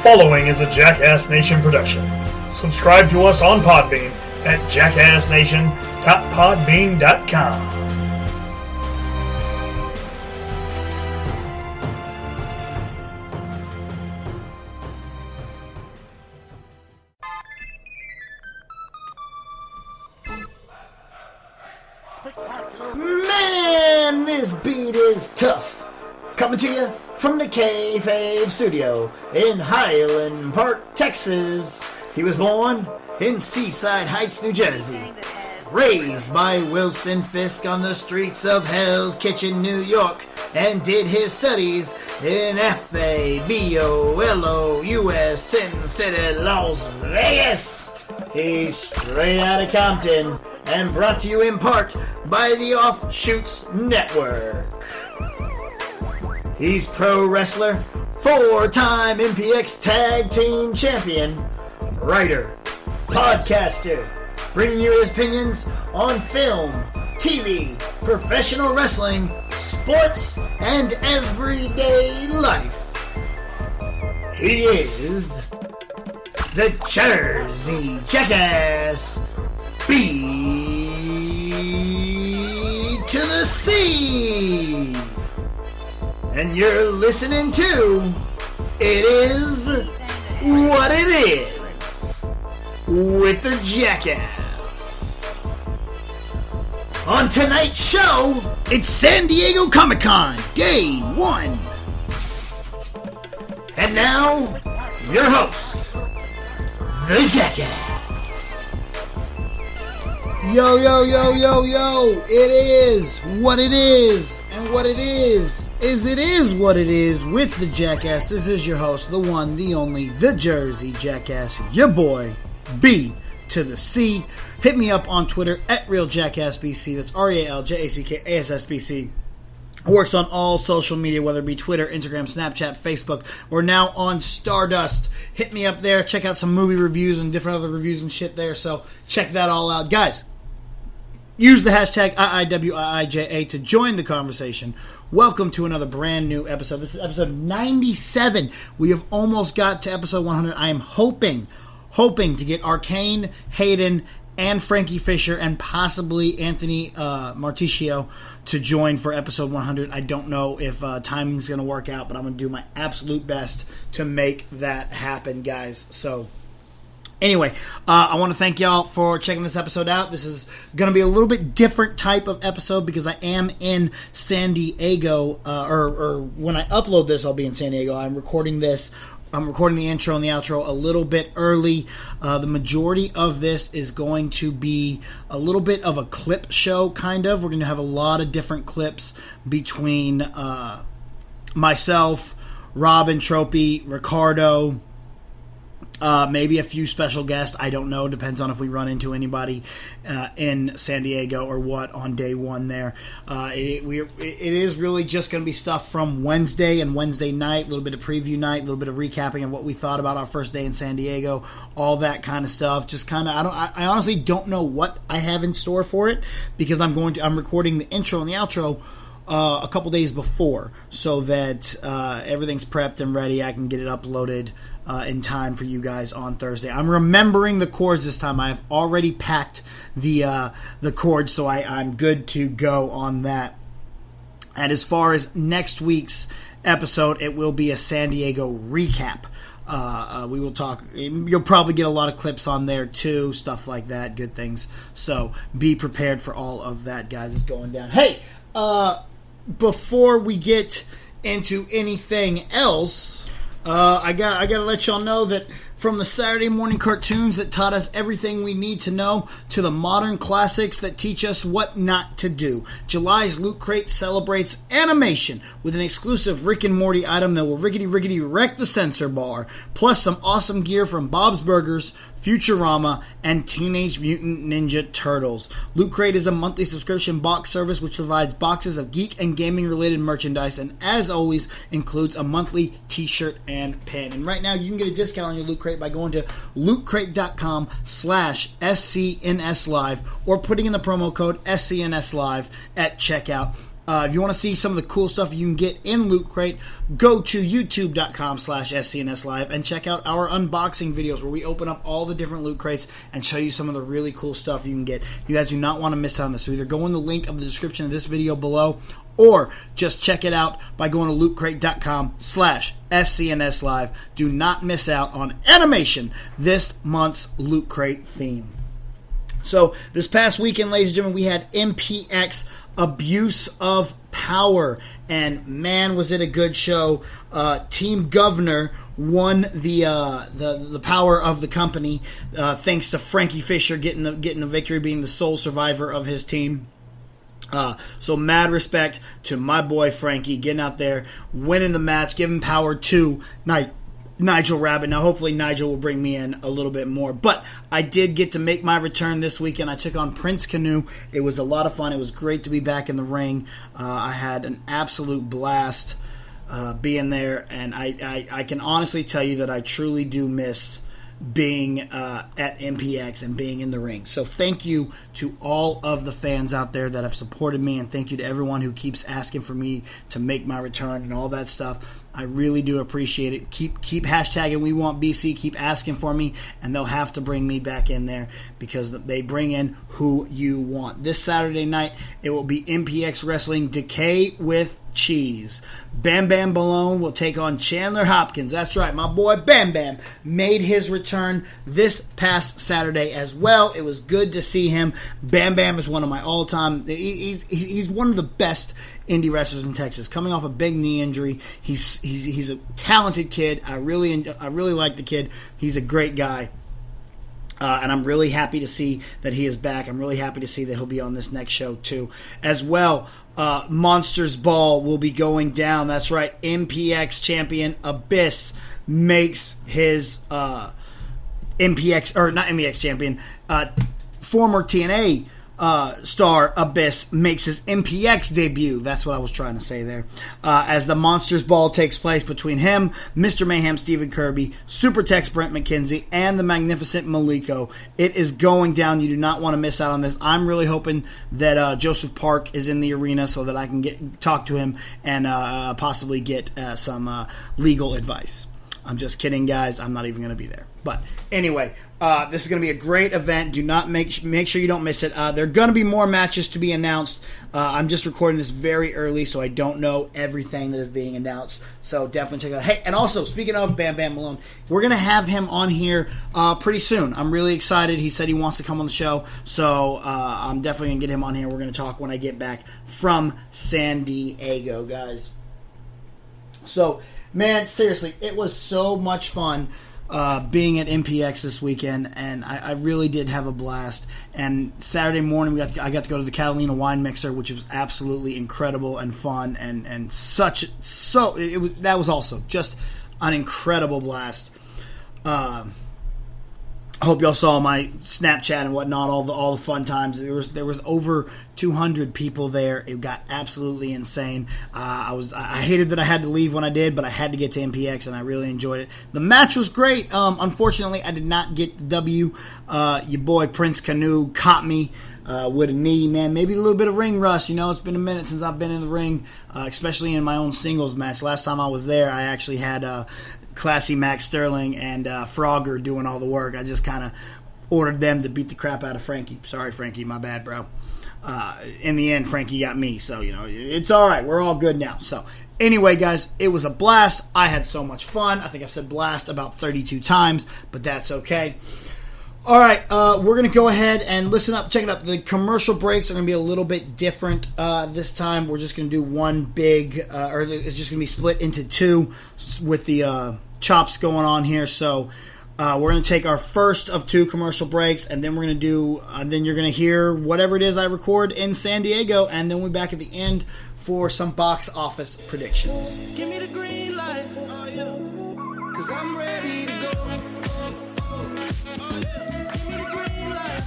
following is a Jackass Nation production. Subscribe to us on Podbean at jackassnation.podbean.com. Man, this beat is tough. Coming to you from the K-Fave studio in Highland Park, Texas. He was born in Seaside Heights, New Jersey. Raised by Wilson Fisk on the streets of Hell's Kitchen, New York, and did his studies in FABOLOUS Sin City, Las Vegas. He's straight out of Compton and brought to you in part by the Offshoots Network. He's pro wrestler, four-time MPX Tag Team Champion, writer, podcaster, bringing you his opinions on film, TV, professional wrestling, sports, and everyday life. He is the Jersey Jackass, B to the C. And you're listening to It Is What It Is with the Jackass. On tonight's show, it's San Diego Comic-Con, Day 1. And now, your host, the Jackass. Yo, yo, yo, yo, yo, it is what it is, and what it is it is what it is with the Jackass. This is your host, the one, the only, the Jersey Jackass, your boy, B to the C. Hit me up on Twitter at RealJackassBC, that's RealJackassBC. Works on all social media, whether it be Twitter, Instagram, Snapchat, Facebook, or now on Stardust. Hit me up there, check out some movie reviews and different other reviews and shit there, so check that all out. Guys, use the hashtag IiWiIJA to join the conversation. Welcome to another brand new episode. This is episode 97. We have almost got to episode 100. I am hoping to get Arcane, Hayden, and Frankie Fisher, and possibly Anthony Marticio to join for episode 100. I don't know if timing's going to work out, but I'm going to do my absolute best to make that happen, guys. So, anyway, I want to thank y'all for checking this episode out. This is going to be a little bit different type of episode because I am in San Diego, or when I upload this, I'll be in San Diego. I'm recording the intro and the outro a little bit early. The majority of this is going to be a little bit of a clip show, kind of. We're going to have a lot of different clips between myself, Robin, Tropy, Ricardo, maybe a few special guests. I don't know. Depends on if we run into anybody in San Diego or what on day one there. It is really just going to be stuff from Wednesday and Wednesday night, a little bit of preview night, a little bit of recapping of what we thought about our first day in San Diego, all that kind of stuff. Just kind of, I honestly don't know what I have in store for it because I'm recording the intro and the outro a couple days before so that everything's prepped and ready. I can get it uploaded in time for you guys on Thursday. I'm remembering the cords this time. I've already packed the cords, so I'm good to go on that. And as far as next week's episode, it will be a San Diego recap. We will talk. You'll probably get a lot of clips on there too, stuff like that, good things. So be prepared for all of that, guys. It's going down. Hey, before we get into anything else, I gotta let y'all know that from the Saturday morning cartoons that taught us everything we need to know to the modern classics that teach us what not to do, July's Loot Crate celebrates animation with an exclusive Rick and Morty item that will rickety wreck the censor bar, plus some awesome gear from Bob's Burgers, Futurama, and Teenage Mutant Ninja Turtles. Loot Crate is a monthly subscription box service which provides boxes of geek and gaming related merchandise and, as always, includes a monthly t-shirt and pin. And right now you can get a discount on your Loot Crate by going to lootcrate.com/SCNS Live or putting in the promo code SCNS Live at checkout. If you want to see some of the cool stuff you can get in Loot Crate, go to youtube.com/SCNS Live and check out our unboxing videos where we open up all the different Loot Crates and show you some of the really cool stuff you can get. You guys do not want to miss out on this. So either go in the link of the description of this video below, or just check it out by going to lootcrate.com/SCNS Live. Do not miss out on Animation, this month's Loot Crate theme. So this past weekend, ladies and gentlemen, we had MPX Abuse of Power, and man, was it a good show. Team Governor won the power of the company, thanks to Frankie Fisher getting the victory, being the sole survivor of his team. So mad respect to my boy Frankie getting out there, winning the match, giving power to Nigel Rabbit. Now hopefully Nigel will bring me in a little bit more, but I did get to make my return this weekend. I took on Prince Canoe. It was a lot of fun. It was great to be back in the ring. I had an absolute blast being there, and I can honestly tell you that I truly do miss being at MPX and being in the ring. So thank you to all of the fans out there that have supported me, and thank you to everyone who keeps asking for me to make my return and all that stuff. I really do appreciate it. Keep hashtagging We Want BC. Keep asking for me, and they'll have to bring me back in there because they bring in who you want. This Saturday night, it will be MPX Wrestling Decay with Cheese. Bam Bam Balone will take on Chandler Hopkins. That's right, my boy Bam Bam made his return this past Saturday as well. It was good to see him. Bam Bam is one of my all-time. He's one of the best indie wrestlers in Texas. Coming off a big knee injury, he's a talented kid. I really like the kid. He's a great guy. And I'm really happy to see that he is back. I'm really happy to see that he'll be on this next show too. As well, Monsters Ball will be going down. That's right. MPX champion Abyss makes his MPX, or not MPX champion, former TNA star Abyss makes his MPX debut. That's what I was trying to say there. As the Monsters Ball takes place between him, Mr. Mayhem Stephen Kirby, Super Tex Brent McKenzie, and the Magnificent Maliko. It is going down. You do not want to miss out on this. I'm really hoping that Joseph Park is in the arena so that I can talk to him and possibly get some legal advice. I'm just kidding, guys. I'm not even going to be there. But anyway, this is going to be a great event. Do not make sure you don't miss it. There are going to be more matches to be announced. I'm just recording this very early, so I don't know everything that is being announced. So definitely check it out. Hey, and also, speaking of Bam Bam Malone, we're going to have him on here pretty soon. I'm really excited. He said he wants to come on the show, so I'm definitely going to get him on here. We're going to talk when I get back from San Diego, guys. So, man, seriously, it was so much fun being at MPX this weekend, and I really did have a blast. And Saturday morning, I got to go to the Catalina Wine Mixer, which was absolutely incredible and fun, and that was also just an incredible blast. I hope y'all saw my Snapchat and whatnot, all the fun times. There was over 200 people there. It got absolutely insane. I hated that I had to leave when I did, but I had to get to MPX, and I really enjoyed it. The match was great. Unfortunately, I did not get the W. Your boy Prince Canoe caught me with a knee, man. Maybe a little bit of ring rust. It's been a minute since I've been in the ring, especially in my own singles match. Last time I was there, I actually had Classy Max Sterling and Frogger doing all the work. I just kind of ordered them to beat the crap out of Frankie. Sorry, Frankie, my bad, bro. In the end, Frankie got me, so it's all right. We're all good now. So anyway, guys, it was a blast. I had so much fun. I think I've said blast about 32 times, but that's okay. All right, we're going to go ahead and listen up. Check it out. The commercial breaks are going to be a little bit different this time. We're just going to do one big, or it's just going to be split into two with the chops going on here. So we're going to take our first of two commercial breaks, and then we're going to do, then you're going to hear whatever it is I record in San Diego, and then we'll be back at the end for some box office predictions. Give me the green light, 'cause I'm ready to go.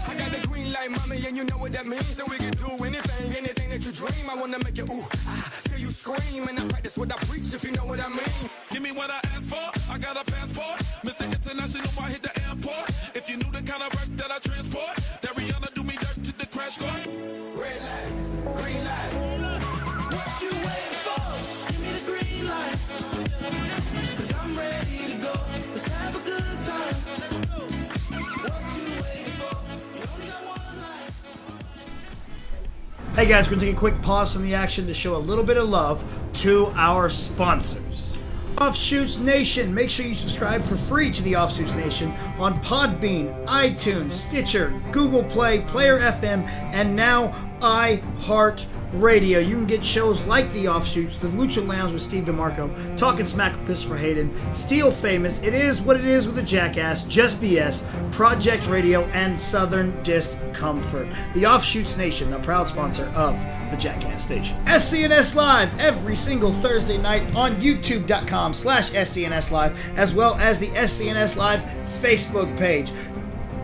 I got the green light, mommy, and you know what that means. That we can do anything that you dream. I wanna make you ooh, till you scream, and I practice what I preach, if you know what I mean. Give me what I asked for, I got a passport. Mr. International, I hit the airport. If you knew the kind of work that I transport, that Rihanna do me dirt to the crash course. Red light, green light. Hey guys, we're going to take a quick pause from the action to show a little bit of love to our sponsors. Offshoots Nation, make sure you subscribe for free to the Offshoots Nation on Podbean, iTunes, Stitcher, Google Play, Player FM, and now iHeartRadio. You can get shows like The Offshoots, The Lucha Lounge with Steve DeMarco, Talking Smack with Christopher Hayden, Steel Famous, It Is What It Is with the Jackass, Just BS, Project Radio, and Southern Discomfort. The Offshoots Nation, the proud sponsor of the Jackass Station. SCNS Live every single Thursday night on youtube.com/SCNS Live, as well as the SCNS Live Facebook page.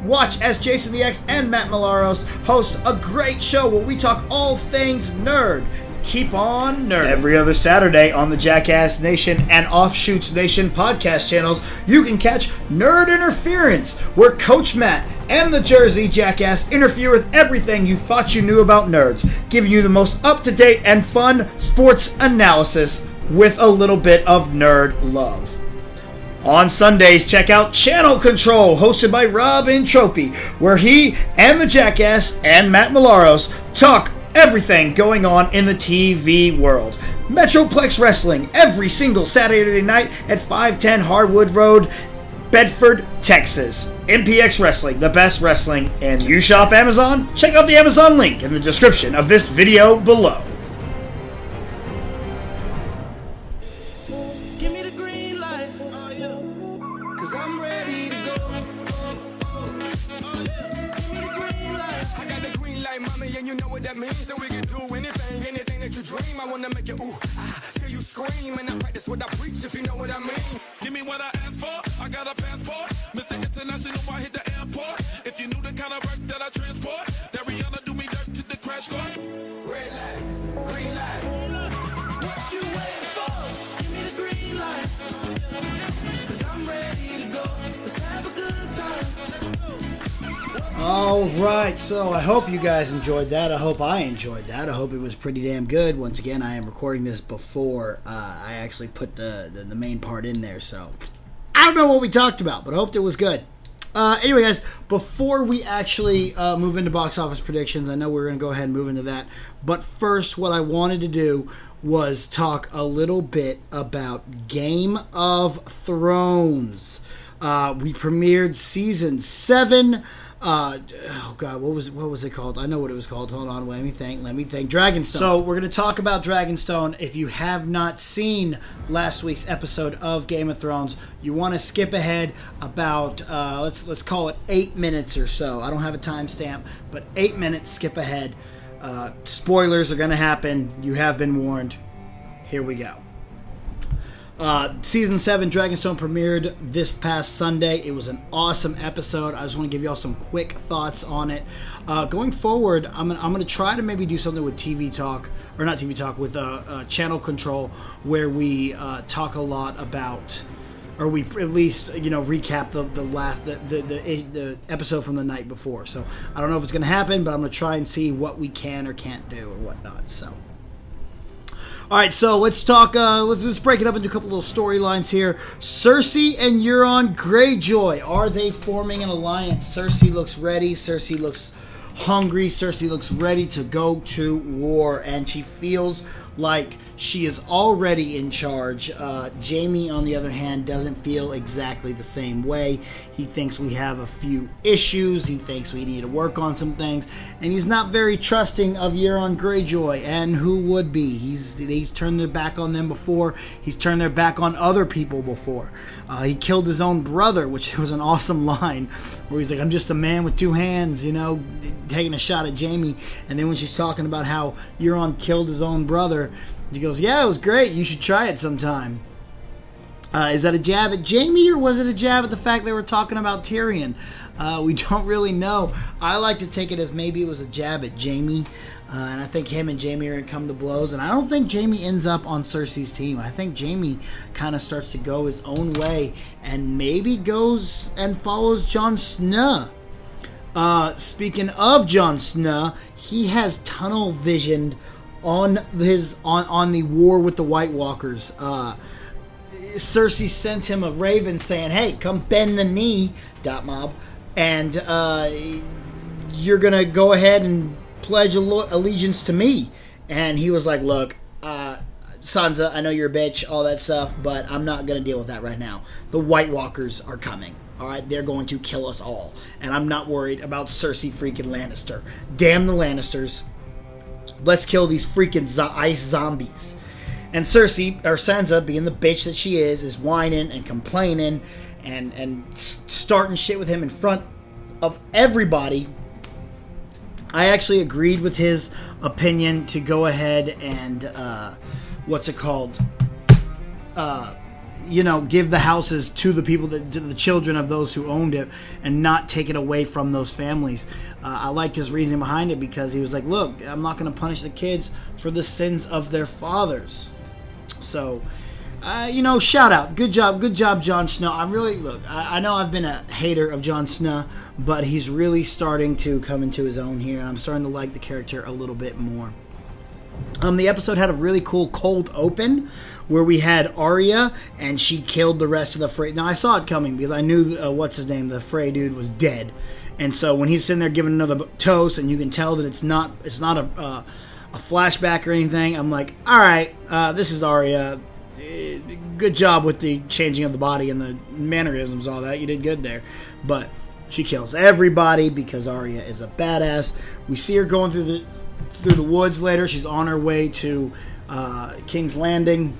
Watch as Jason the X and Matt Malaros host a great show where we talk all things nerd. Keep on nerding. Every other Saturday on the Jackass Nation and Offshoots Nation podcast channels, you can catch Nerd Interference, where Coach Matt and the Jersey Jackass interfere with everything you thought you knew about nerds, giving you the most up-to-date and fun sports analysis with a little bit of nerd love. On Sundays, check out Channel Control, hosted by Rob Entropy, where he and the Jackass and Matt Malaros talk everything going on in the TV world. Metroplex Wrestling, every single Saturday night at 510 Hardwood Road, Bedford, Texas. MPX Wrestling, the best wrestling. And you shop Amazon? Check out the Amazon link in the description of this video below. Give me the green light, cause I'm ready to go. Give me the green light. I got the green light, mommy, and you know what that means. That we can do anything that you dream. I wanna make you ooh, till you scream. And I practice what I preach, if you know what I mean. Give me what I asked for, I got a passport. Mr. International, I hit the airport. If you knew the kind of work that I transport, that Rihanna do me dirt to the crash course. Red light, green light. What you waiting for? Give me the green light, cause I'm ready to go. Let's have a good time. Alright, so I hope you guys enjoyed that. I hope I enjoyed that. I hope it was pretty damn good. Once again, I am recording this before I actually put the main part in there, so I don't know what we talked about, but I hoped it was good. Anyway, guys, before we actually move into box office predictions, I know we're going to go ahead and move into that, but first, what I wanted to do was talk a little bit about Game of Thrones. We premiered season 7. Oh god, what was it called? I know what it was called. Hold on, let me think. Dragonstone. So we're going to talk about Dragonstone. If you have not seen last week's episode of Game of Thrones, you want to skip ahead about let's call it 8 minutes or so. I don't have a timestamp, but 8 minutes. Skip ahead. Spoilers are going to happen. You have been warned. Here we go. Season 7 Dragonstone premiered this past Sunday. It was an awesome episode. I just want to give y'all some quick thoughts on it. Going forward, I'm gonna try to maybe do something with TV Talk, or not TV Talk, with Channel Control, where we talk a lot about, or we at least recap the episode from the night before. So I don't know if it's gonna happen, but I'm gonna try and see what we can or can't do or whatnot. So. All right, so let's talk. Let's break it up into a couple little storylines here. Cersei and Euron Greyjoy, are they forming an alliance? Cersei looks ready. Cersei looks hungry. Cersei looks ready to go to war, and she feels like she is already in charge. Jaime, on the other hand, doesn't feel exactly the same way. He thinks we have a few issues. He thinks we need to work on some things. And he's not very trusting of Euron Greyjoy. And who would be? He's turned their back on them before. He's turned their back on other people before. He killed his own brother, which was an awesome line, where he's like, I'm just a man with two hands, taking a shot at Jaime. And then when she's talking about how Euron killed his own brother, he goes, yeah, it was great. You should try it sometime. Is that a jab at Jaime, or was it a jab at the fact they were talking about Tyrion? We don't really know. I like to take it as maybe it was a jab at Jaime. And I think him and Jaime are going to come to blows. And I don't think Jaime ends up on Cersei's team. I think Jaime kind of starts to go his own way and maybe goes and follows Jon Snow. Speaking of Jon Snow, he has tunnel visioned on the war with the White Walkers. Cersei sent him a raven saying, hey, come bend the knee, Dot Mob, and you're going to go ahead and pledge allegiance to me. And he was like, look, Sansa, I know you're a bitch, all that stuff, but I'm not going to deal with that right now. The White Walkers are coming. All right, they're going to kill us all. And I'm not worried about Cersei freaking Lannister. Damn the Lannisters. Let's kill these freaking ice zombies. And Cersei, or Sansa, being the bitch that she is whining and complaining and starting shit with him in front of everybody. I actually agreed with his opinion to go ahead and, give the houses to the people, to the children of those who owned it, and not take it away from those families. I liked his reasoning behind it, because he was like, look, I'm not going to punish the kids for the sins of their fathers. So, shout out. Good job, Jon Snow. I know I've been a hater of Jon Snow, but he's really starting to come into his own here, and I'm starting to like the character a little bit more. The episode had a really cool cold open where we had Arya, and she killed the rest of the Frey. Now, I saw it coming because I knew, the Frey dude was dead. And so when he's sitting there giving another toast, and you can tell that it's not a flashback or anything, I'm like, all right, this is Arya. Good job with the changing of the body and the mannerisms, all that. You did good there. But she kills everybody because Arya is a badass. We see her going through the woods later. She's on her way to King's Landing.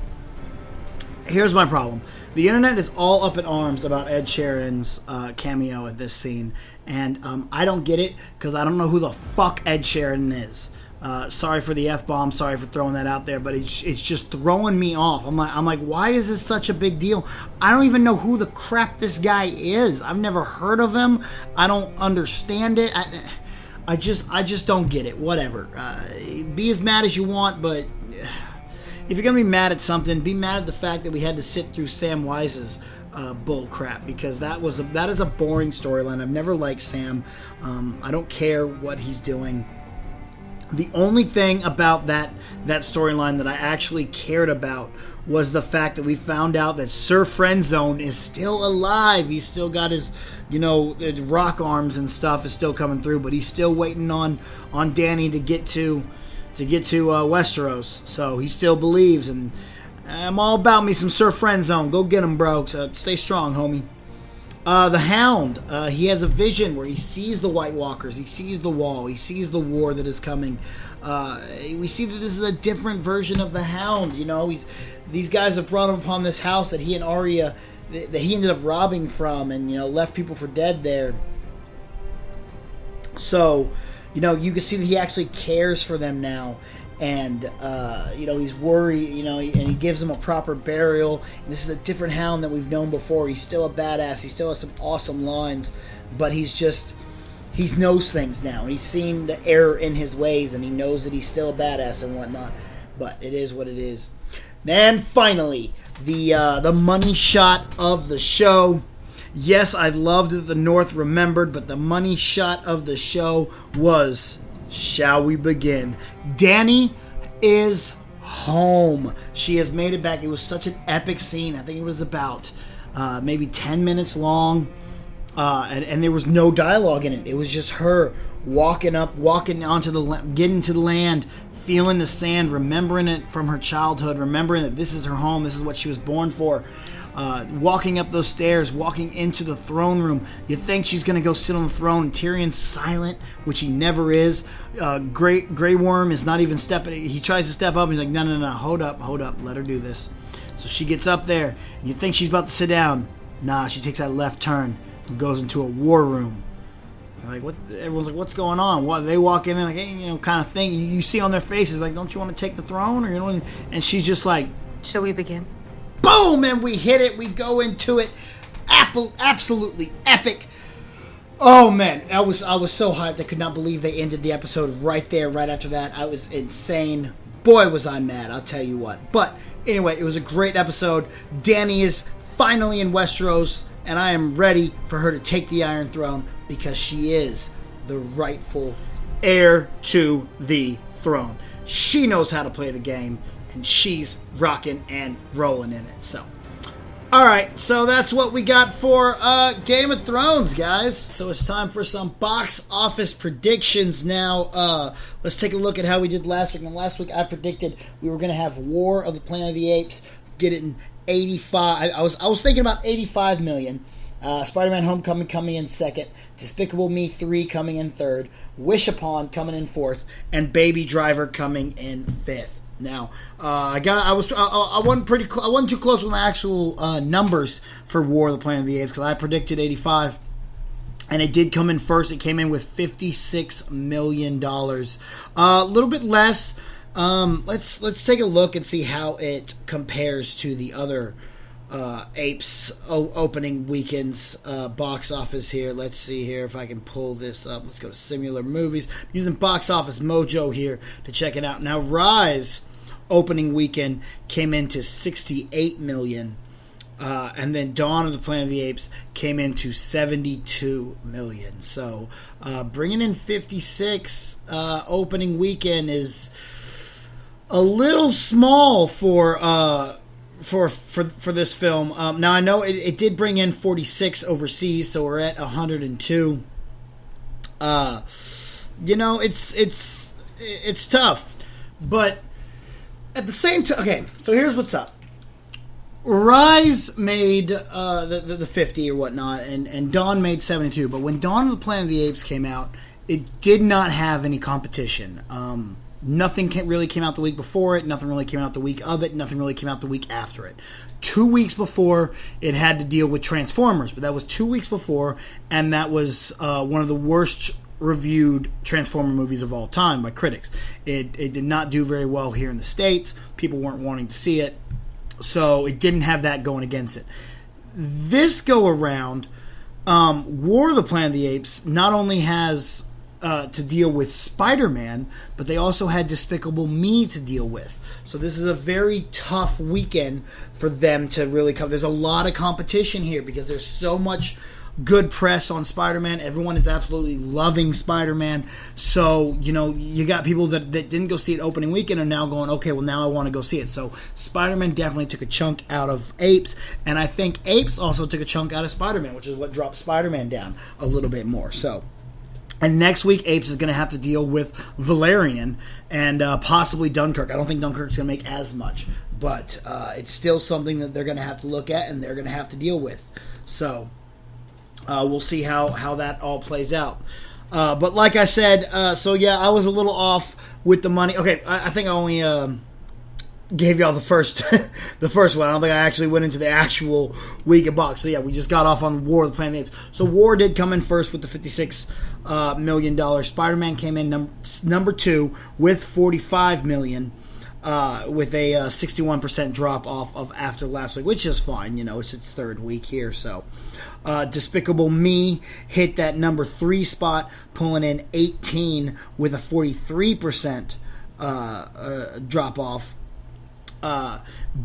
Here's my problem. The internet is all up in arms about Ed Sheeran's cameo at this scene. And I don't get it, because I don't know who the fuck Ed Sheeran is. Sorry for the F-bomb. Sorry for throwing that out there. But it's just throwing me off. I'm like, why is this such a big deal? I don't even know who the crap this guy is. I've never heard of him. I don't understand it. I just don't get it. Whatever. Be as mad as you want, but if you're gonna be mad at something, be mad at the fact that we had to sit through Sam Wise's bull crap, because that is a boring storyline. I've never liked Sam. I don't care what he's doing. The only thing about that storyline that I actually cared about was the fact that we found out that Sir Friendzone is still alive. He's still got his, rock arms and stuff is still coming through, but he's still waiting on Dany to get to Westeros. So he still believes, and I'm all about me some Sir Friendzone. Go get him, bro. So stay strong, homie. The Hound, he has a vision where he sees the White Walkers, he sees the Wall, he sees the war that is coming. We see that this is a different version of the Hound. These guys have brought him upon this house that he and Arya, that he ended up robbing from, and left people for dead there. So, you can see that he actually cares for them now. And, he's worried, and he gives them a proper burial. And this is a different Hound than we've known before. He's still a badass. He still has some awesome lines. But he knows things now. And he's seen the error in his ways. And he knows that he's still a badass and whatnot. But it is what it is. And finally, the money shot of the show. Yes, I loved that the North remembered. But the money shot of the show was... Shall we begin? Dany is home. She has made it back. It was such an epic scene. I think it was about maybe 10 minutes long. And there was no dialogue in it. It was just her walking onto getting to the land, feeling the sand, remembering it from her childhood, remembering that this is her home, this is what she was born for. Walking up those stairs, walking into the throne room. You think she's going to go sit on the throne, and Tyrion's silent, which he never is. Grey Worm is not even stepping. He tries to step up, and he's like, no, hold up, let her do this. So she gets up there, and you think she's about to sit down. Nah, she takes that left turn and goes into a war room. Like, what? Everyone's like, what's going on? What? They walk in there like, hey, kind of thing. You see on their faces, like, don't you want to take the throne? Or and she's just like, shall we begin? Boom! And we hit it. We go into it. Absolutely epic. Oh man, I was so hyped. I could not believe they ended the episode right there, right after that. I was insane. Boy, was I mad. I'll tell you what. But anyway, it was a great episode. Dany is finally in Westeros, and I am ready for her to take the Iron Throne because she is the rightful heir to the throne. She knows how to play the game. And she's rocking and rolling in it. So, All right, so that's what we got for Game of Thrones, guys. So it's time for some box office predictions now. Let's take a look at how we did last week. And last week I predicted we were going to have War of the Planet of the Apes get it in 85. I was thinking about 85 million. Spider-Man Homecoming coming in second. Despicable Me 3 coming in third. Wish Upon coming in fourth. And Baby Driver coming in fifth. Now, I wasn't too close with my actual numbers for War of the Planet of the Apes because I predicted 85, and it did come in first. It came in with $56 million, a little bit less. Let's take a look and see how it compares to the other Apes opening weekend's box office here. Let's see here if I can pull this up. Let's go to Similar Movies. I'm using Box Office Mojo here to check it out. Now, Rise opening weekend came into 68 million, and then Dawn of the Planet of the Apes came into 72 million. So bringing in 56 opening weekend is a little small for this film. Now I know it did bring in 46 overseas, so we're at 102. It's tough, but at the same time, okay, so here's what's up. Rise made the 50 or whatnot, and Dawn made 72. But when Dawn of the Planet of the Apes came out, it did not have any competition. Nothing really came out the week before it. Nothing really came out the week of it. Nothing really came out the week after it. 2 weeks before, it had to deal with Transformers, but that was 2 weeks before, and that was one of the worst reviewed Transformer movies of all time by critics. It did not do very well here in the States. People weren't wanting to see it, so it didn't have that going against it. This go around, War of the Planet of the Apes not only has to deal with Spider-Man, but they also had Despicable Me to deal with. So this is a very tough weekend for them to really cover. There's a lot of competition here because there's so much good press on Spider-Man. Everyone is absolutely loving Spider-Man. So, you got people that didn't go see it opening weekend are now going, okay, well, now I want to go see it. So, Spider-Man definitely took a chunk out of Apes, and I think Apes also took a chunk out of Spider-Man, which is what dropped Spider-Man down a little bit more. So, and next week, Apes is going to have to deal with Valerian and possibly Dunkirk. I don't think Dunkirk's going to make as much, but it's still something that they're going to have to look at and they're going to have to deal with. So, we'll see how that all plays out. But like I said, I was a little off with the money. Okay, I think I only gave y'all the first one. I don't think I actually went into the actual week of box. So yeah, we just got off on War of the Planet of the Apes. So War did come in first with the $56 million. Spider-Man came in number 2 with $45 million. With a 61% drop off of after last week, which is fine. It's its third week here. So, Despicable Me hit that number 3 spot, pulling in 18 with a 43% drop off.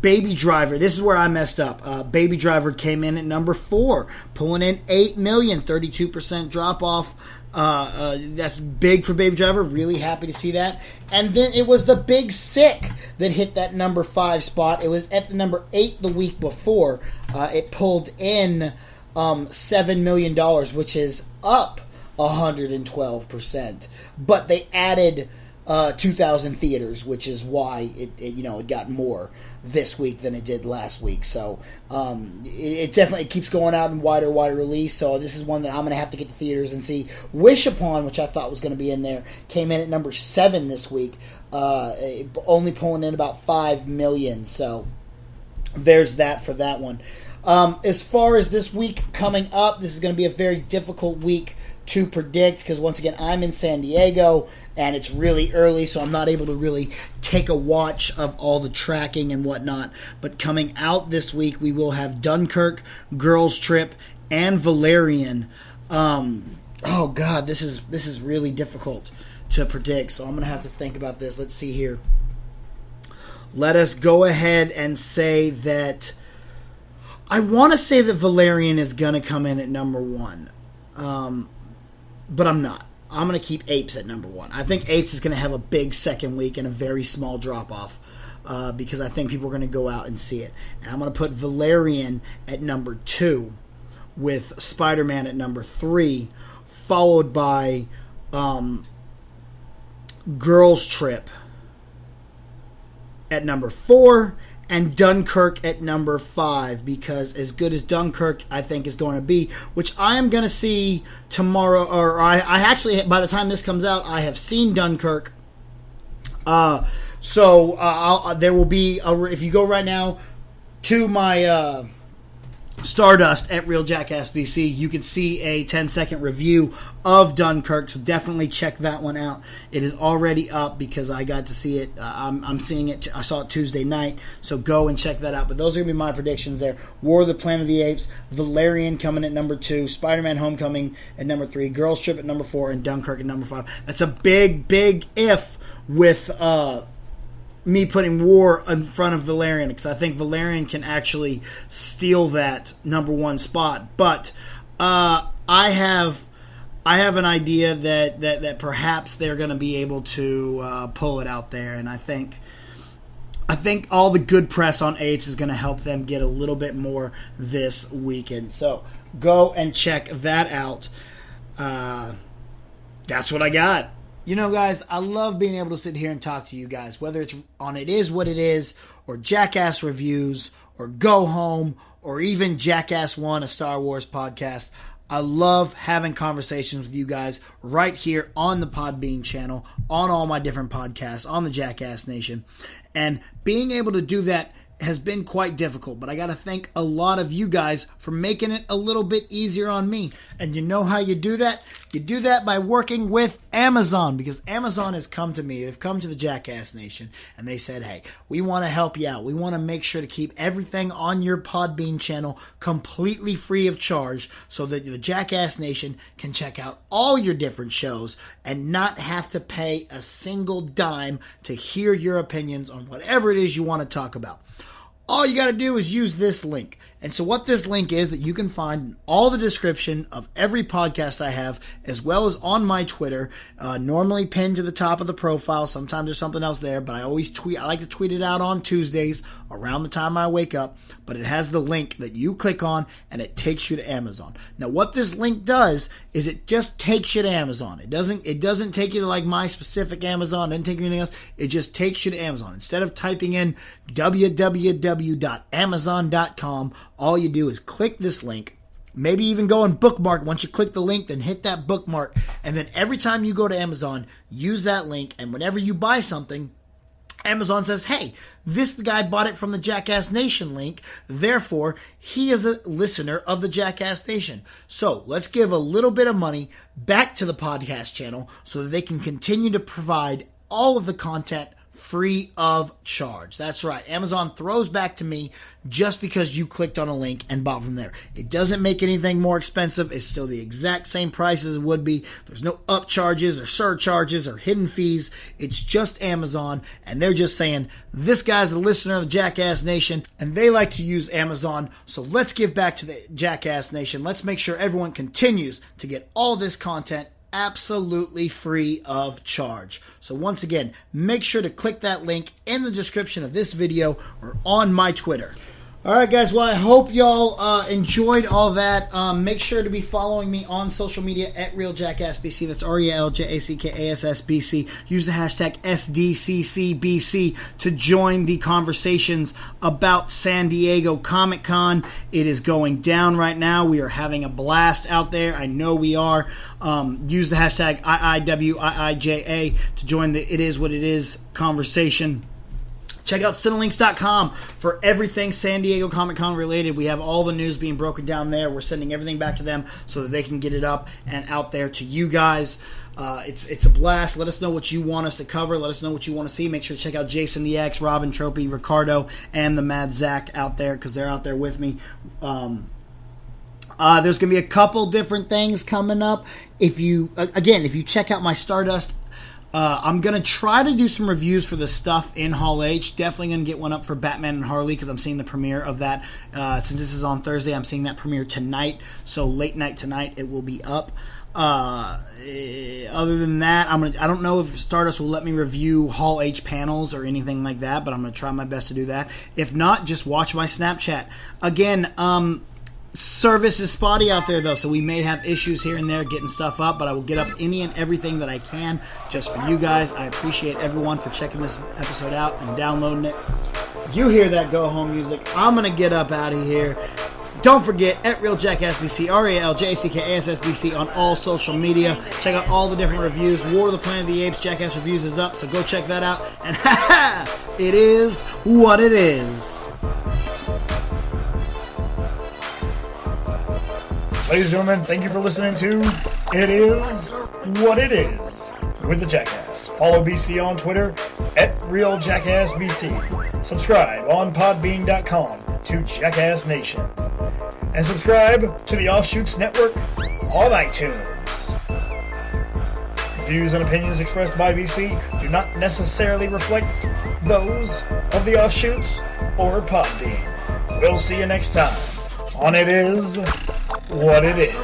Baby Driver, this is where I messed up. Baby Driver came in at number 4, pulling in 8 million, 32% drop off. That's big for Baby Driver. Really happy to see that. And then it was The Big Sick that hit that number 5 spot. It was at the number 8 the week before. It pulled in $7 million, which is up 112%. But they added 2,000 theaters, which is why it got more this week than it did last week. So it definitely keeps going out in wider release. So this is one that I'm going to have to get to theaters and see. Wish Upon, which I thought was going to be in there, came in at number 7 this week, only pulling in about 5 million. So there's that for that one. As far as this week coming up, this is going to be a very difficult week to predict because once again I'm in San Diego and it's really early, so I'm not able to really take a watch of all the tracking and whatnot. But coming out this week, we will have Dunkirk, Girls Trip, and Valerian. Oh God, this is really difficult to predict, so I'm gonna have to think about this. Let's see here. Let us go ahead and say that I want to say that Valerian is gonna come in at number 1. But I'm not. I'm going to keep Apes at number 1. I think Apes is going to have a big second week and a very small drop-off. because I think people are going to go out and see it. And I'm going to put Valerian at number 2 with Spider-Man at number 3, followed by Girls Trip at number 4, and Dunkirk at number 5, because as good as Dunkirk I think is going to be, which I am going to see tomorrow, or I actually, by the time this comes out, I have seen Dunkirk. So there will be, if you go right now to my Stardust at Real Jackass BC, you can see a 10-second review of Dunkirk, so definitely check that one out. It is already up because I got to see it. I'm seeing it. I saw it Tuesday night, so go and check that out. But those are going to be my predictions there. War of the Planet of the Apes, Valerian coming at number 2, Spider-Man Homecoming at number 3, Girls Trip at number 4, and Dunkirk at number 5. That's a big, big if with me putting War in front of Valerian, because I think Valerian can actually steal that number 1 spot. But I have an idea that perhaps they're going to be able to pull it out there, and I think all the good press on Apes is going to help them get a little bit more this weekend. So go and check that out. That's what I got. You know, guys, I love being able to sit here and talk to you guys, whether it's on It Is What It Is, or Jackass Reviews, or Go Home, or even Jackass 1, a Star Wars podcast. I love having conversations with you guys right here on the Podbean channel, on all my different podcasts, on the Jackass Nation. And being able to do that has been quite difficult, but I got to thank a lot of you guys for making it a little bit easier on me. And you know how you do that? You do that by working with Amazon, because Amazon has come to me. They've come to the Jackass Nation, and they said, hey, we want to help you out. We want to make sure to keep everything on your Podbean channel completely free of charge, so that the Jackass Nation can check out all your different shows and not have to pay a single dime to hear your opinions on whatever it is you want to talk about. All you got to do is use this link. And so what this link is, that you can find in all the description of every podcast I have, as well as on my Twitter, normally pinned to the top of the profile. Sometimes there's something else there, but I always tweet. I like to tweet it out on Tuesdays around the time I wake up. But it has the link that you click on, and it takes you to Amazon. Now, what this link does is it just takes you to Amazon. It doesn't take you to like my specific Amazon. It doesn't take you anything else. It just takes you to Amazon. Instead of typing in www.amazon.com, all you do is click this link. Maybe even go and bookmark. Once you click the link, then hit that bookmark. And then every time you go to Amazon, use that link. And whenever you buy something, Amazon says, hey, this guy bought it from the Jackass Nation link. Therefore, he is a listener of the Jackass Nation. So let's give a little bit of money back to the podcast channel so that they can continue to provide all of the content free of charge. That's right. Amazon throws back to me just because you clicked on a link and bought from there. It doesn't make anything more expensive. It's still the exact same price as it would be. There's no upcharges or surcharges or hidden fees. It's just Amazon, and they're just saying, this guy's a listener of the Jackass Nation, and they like to use Amazon, so let's give back to the Jackass Nation. Let's make sure everyone continues to get all this content absolutely free of charge. So once again, make sure to click that link in the description of this video or on my Twitter. Alright guys, well I hope y'all enjoyed all that. Make sure to be following me on social media at RealJackassBC. That's RealJackassBC. Use the hashtag SDCCBC to join the conversations about San Diego Comic-Con. It is going down right now. We are having a blast out there. I know we are. Use the hashtag IiWiIJA to join the It Is What It Is conversation. Check out Cinelinks.com for everything San Diego Comic-Con related. We have all the news being broken down there. We're sending everything back to them so that they can get it up and out there to you guys. It's a blast. Let us know what you want us to cover. Let us know what you want to see. Make sure to check out Jason the X, Robin Tropy, Ricardo, and the Mad Zach out there, because they're out there with me. There's going to be a couple different things coming up. If you check out my Stardust, I'm going to try to do some reviews for the stuff in Hall H. Definitely going to get one up for Batman and Harley, because I'm seeing the premiere of that. Since this is on Thursday, I'm seeing that premiere tonight. So late night tonight, it will be up. other than that, I don't know if Stardust will let me review Hall H panels or anything like that, but I'm gonna try my best to do that. If not, just watch my Snapchat. Again, service is spotty out there though, so we may have issues here and there getting stuff up, but I will get up any and everything that I can just for you guys. I appreciate everyone for checking this episode out and downloading it. You hear that go home music. I'm gonna get up out of here. Don't forget, @RealJackassBC, RealJackassBC on all social media. Check out all the different reviews. War of the Planet of the Apes Jackass Reviews is up, so go check that out. And it is what it is. Ladies and gentlemen, thank you for listening to It Is What It Is with the Jackass. Follow BC on Twitter @RealJackassBC. Subscribe on Podbean.com to Jackass Nation. And subscribe to the Offshoots Network on iTunes. Views and opinions expressed by BC do not necessarily reflect those of the Offshoots or Podbean. We'll see you next time on It Is What It Is.